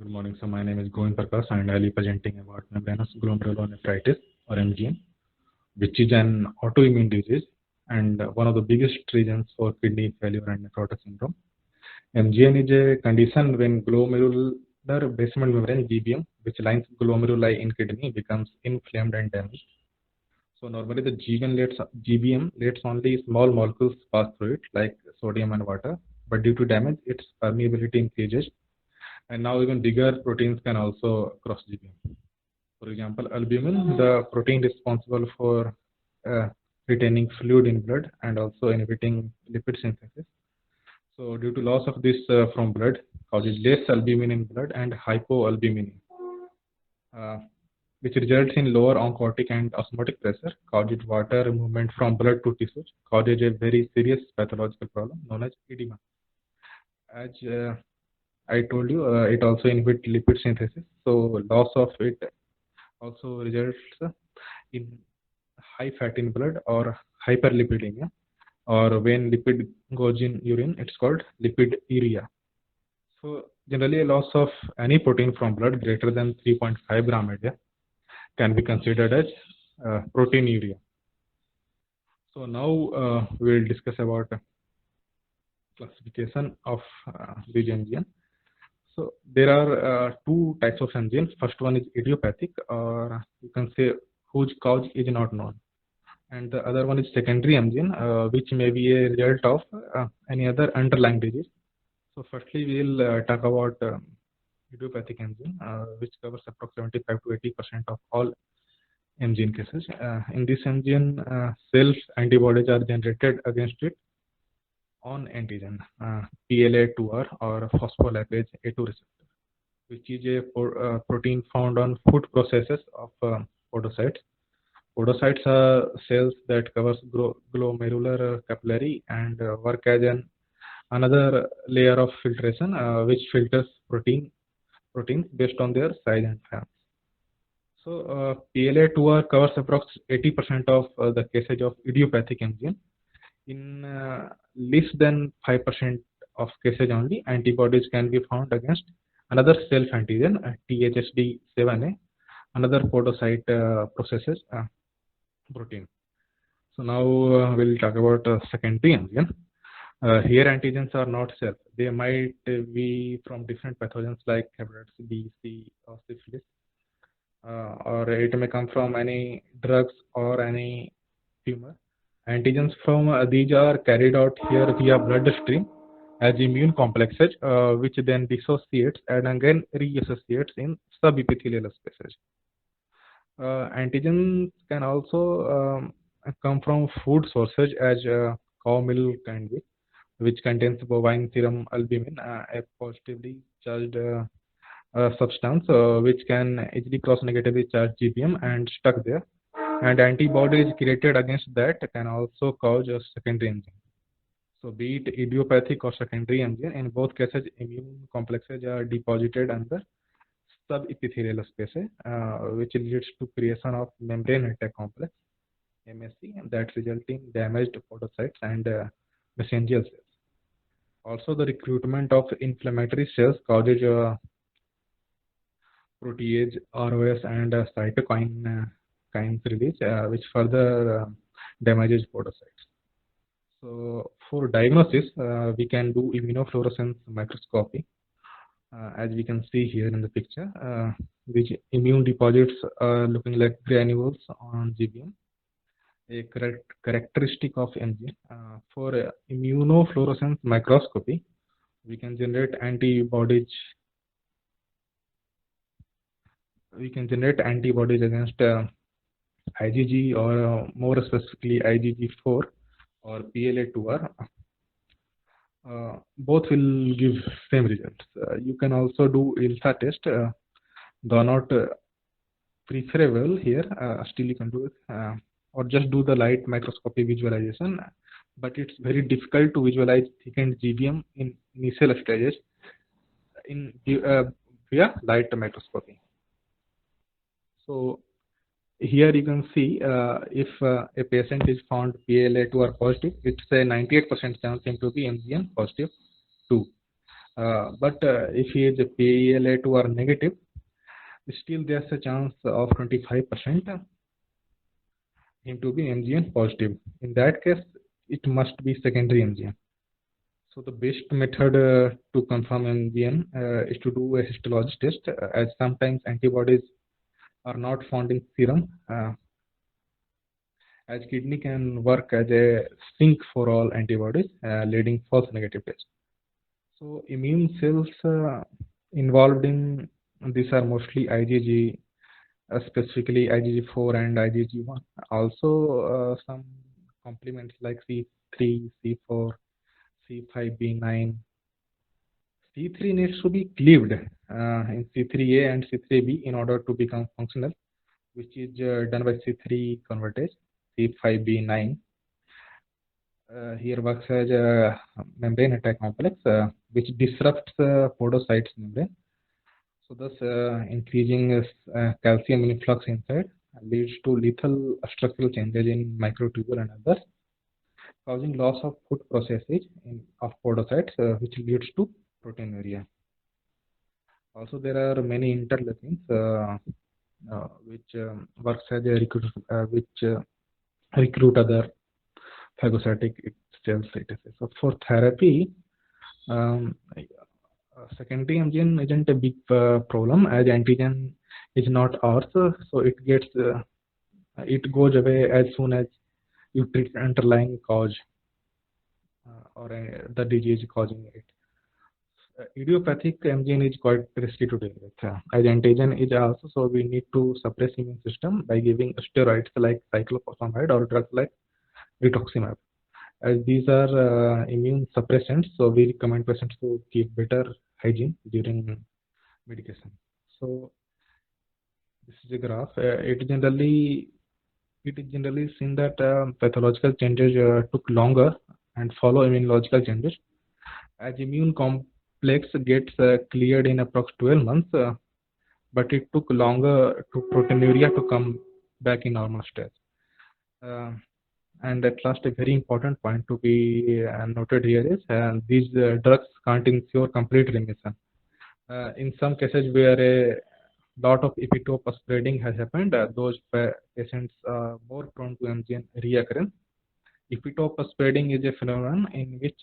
Good morning. So my name is Govind Prakash and I'll be presenting about membranous glomerulonephritis or MGN, which is an autoimmune disease and one of the biggest reasons for kidney failure and nephrotic syndrome. MGN is a condition when glomerular basement membrane (GBM), which lines glomeruli in kidney, becomes inflamed and damaged. So normally the GBM lets only small molecules pass through it, like sodium and water, but due to damage, its permeability increases, and now even bigger proteins can also cross GBM. For example, albumin, the protein responsible for uh, retaining fluid in blood and also inhibiting lipid synthesis. So due to loss of this from blood, causes less albumin in blood and hypoalbuminemia, uh, which results in lower oncotic and osmotic pressure, causes water movement from blood to tissues, causes a very serious pathological problem known as edema. As I told you, it also inhibits lipid synthesis. So loss of it also results in high fat in blood or hyperlipidemia, or when lipid goes in urine, it's called lipiduria. So generally, a loss of any protein from blood greater than 3.5 gram a day can be considered as proteinuria. So now we'll discuss about classification of these MGN. So there are two types of MGN. First one is idiopathic, or you can say whose cause is not known, and the other one is secondary MGN, which may be a result of any other underlying disease. So firstly, we'll talk about idiopathic MGN, which covers approximately 75 to 80% of all MGN cases. In this MGN, self antibodies are generated against it on antigen PLA2R or phospholipase A2 receptor, which is a protein found on food processes of podocytes. Podocytes are cells that covers glomerular capillary and work as another layer of filtration, which filters proteins based on their size and form. So PLA2R covers approximately 80% of the cases of idiopathic MGN. In less than 5% of cases only, antibodies can be found against another self-antigen, THSD7A, another podocyte processes protein. So now we'll talk about secondary antigen. Here antigens are not self. They might be from different pathogens like hepatitis B, C, or syphilis, or it may come from any drugs or any tumor. Antigens from these are carried out here via bloodstream as immune complexes, which then dissociates and again reassociates in subepithelial spaces. Antigens can also come from food sources as cow milk and wheat, which contains bovine serum albumin, a positively charged substance which can easily cross negatively charged GBM and stuck there. And antibodies created against that can also cause a secondary MGN. So be it idiopathic or secondary MGN, in both cases immune complexes are deposited under subepithelial spaces, which leads to creation of membrane attack complex (MSC) that result in damaged podocytes and mesangial cells. Also, the recruitment of inflammatory cells causes protease, ROS, and cytokine release, which further damages podocytes. So for diagnosis, we can do immunofluorescence microscopy, as we can see here in the picture, which immune deposits are looking like granules on GBM, a characteristic of MGN. For immunofluorescence microscopy, we can generate antibodies. We can generate antibodies against IgG, or more specifically IgG4 or PLA2R. Both will give same results. You can also do ILSA test, though not preferable here. Still you can do it, or just do the light microscopy visualization. But it's very difficult to visualize thickened GBM in initial stages in via light microscopy. So here you can see if a patient is found PLA2R positive, it's a 98% chance him to be MGN positive too. But if he is a PLA2 or negative, still there's a chance of 25% him to be MGN positive. In that case, it must be secondary MGN. So the best method to confirm MGN is to do a histology test, as sometimes antibodies are not found in serum, as kidney can work as a sink for all antibodies, leading false negative test. So immune cells involved in these are mostly IgG, specifically IgG4 and IgG1. Also some complements like C3, C4, C5b9. C3 needs to be cleaved in C3a and C3b in order to become functional, which is done by C3 convertase, C5b9. Here works as a membrane attack complex, which disrupts podocytes membrane. So thus increasing calcium influx inside leads to lethal structural changes in microtubule and others, causing loss of food processage of podocytes, which leads to proteinuria. Also, there are many interleukins which works as a recruit other phagocytic cells, etc. So for therapy, secondary MGN isn't a big problem, as antigen is not ours, so it goes away as soon as you treat underlying cause or the disease causing it. Idiopathic MGN is quite risky to deal with, as antigen is also, so we need to suppress immune system by giving steroids like cyclophosphamide or drugs like rituximab. As these are immune suppressants, so we recommend patients to keep better hygiene during medication. So this is a graph. It is generally seen that pathological changes took longer and follow immunological changes. As immune complex gets cleared in approx 12 months, but it took longer to proteinuria to come back in normal state. And at last, a very important point to be noted here is these drugs can't ensure complete remission. In some cases where a lot of epitope spreading has happened, those patients are more prone to MGN reoccurrence. Epitope spreading is a phenomenon in which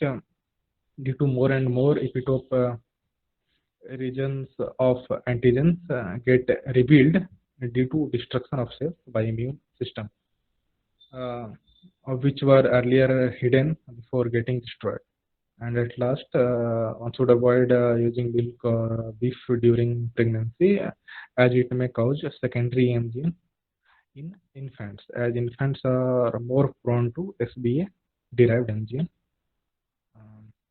due to more and more epitope regions of antigens get revealed due to destruction of cells by immune system, which were earlier hidden before getting destroyed. And at last, one should avoid using milk or beef during pregnancy, as it may cause secondary MGN in infants, as infants are more prone to SBA derived MGN